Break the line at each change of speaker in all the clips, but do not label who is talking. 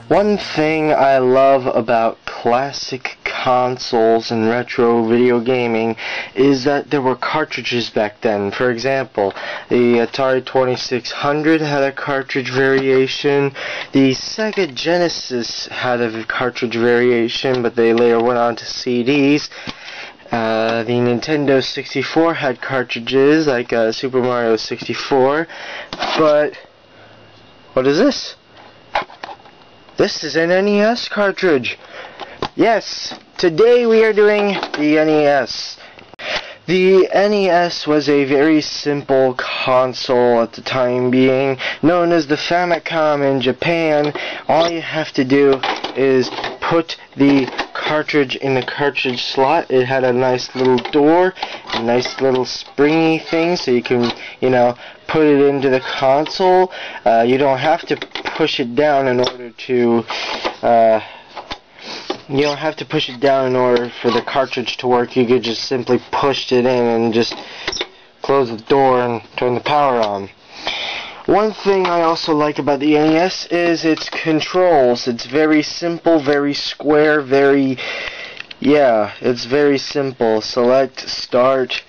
One thing I love about classic consoles and retro video gaming is that there were cartridges back then. For example, the Atari 2600 had a cartridge variation. The Sega Genesis had a cartridge variation, but they later went on to CDs. The Nintendo 64 had cartridges like Super Mario 64, but what is this? This is an NES cartridge. Yes, today we are doing the NES. The NES was a very simple console at the time being, known as the Famicom in Japan. All you have to do is put the cartridge in the cartridge slot. It had a nice little door, a nice little springy thing, so you can, put it into the console. You don't have to push it down in order to, you don't have to push it down in order for the cartridge to work. You could just simply push it in and just close the door and turn the power on. One thing I also like about the NES is its controls. It's very simple, very square, it's very simple. Select, start,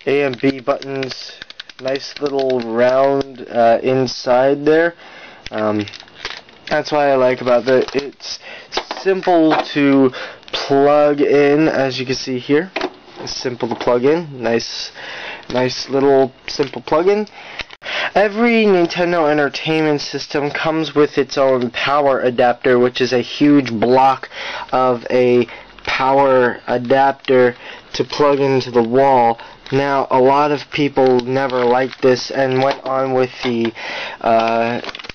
A and B buttons, nice little round inside there. That's what I like about it. It's simple to plug in, as you can see here. It's simple to plug in. Nice little simple plug-in. Every Nintendo Entertainment System comes with its own power adapter, which is a huge block of a power adapter to plug into the wall. Now, a lot of people never liked this and went on with the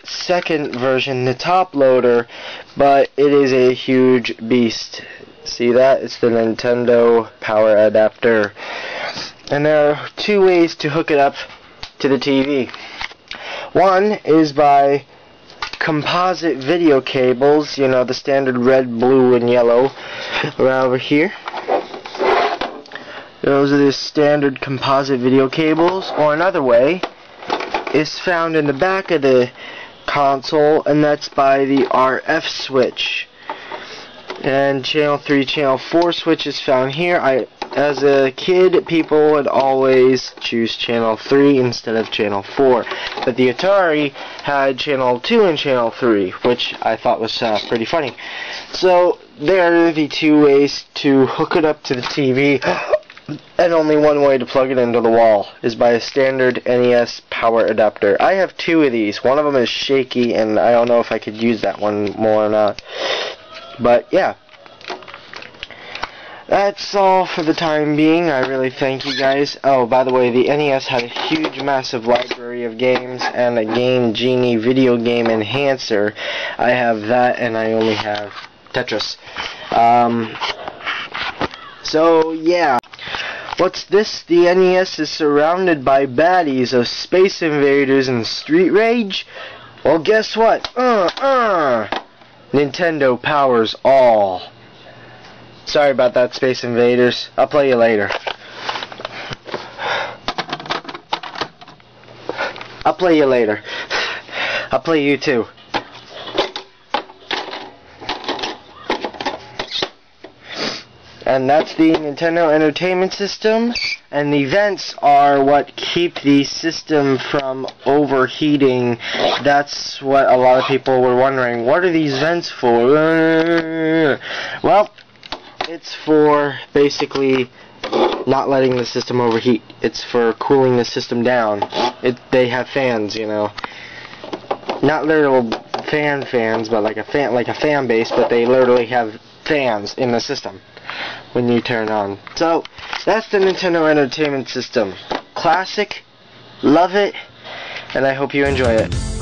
second version, the top loader, but it is a huge beast. See that? It's the Nintendo power adapter. And there are two ways to hook it up to the TV. One is by composite video cables, the standard red, blue, and yellow, right over here. Those are the standard composite video cables. Or another way is found in the back of the console, and that's by the RF switch. And channel 3, channel 4 switch is found here. As a kid, people would always choose channel 3 instead of channel 4. But the Atari had channel 2 and channel 3, which I thought was pretty funny. So there are the two ways to hook it up to the TV. And only one way to plug it into the wall is by a standard NES power adapter. I have two of these. One of them is shaky, and I don't know if I could use that one more or not. But yeah, that's all for the time being. I really thank you guys. Oh, by the way, the NES had a huge, massive library of games and a Game Genie video game enhancer. I have that, and I only have Tetris. So yeah. What's this? The NES is surrounded by baddies of Space Invaders and Street Rage? Well, guess what? Nintendo powers all. Sorry about that, Space Invaders. I'll play you later. I'll play you later. I'll play you too. And that's the Nintendo Entertainment System, and the vents are what keep the system from overheating. That's what a lot of people were wondering. What are these vents for? Well, it's for basically not letting the system overheat. It's for cooling the system down. They have fans, not literal fans, but like a fan base, but they literally have fans in the system when you turn on. So that's the Nintendo Entertainment System. Classic, love it, and I hope you enjoy it.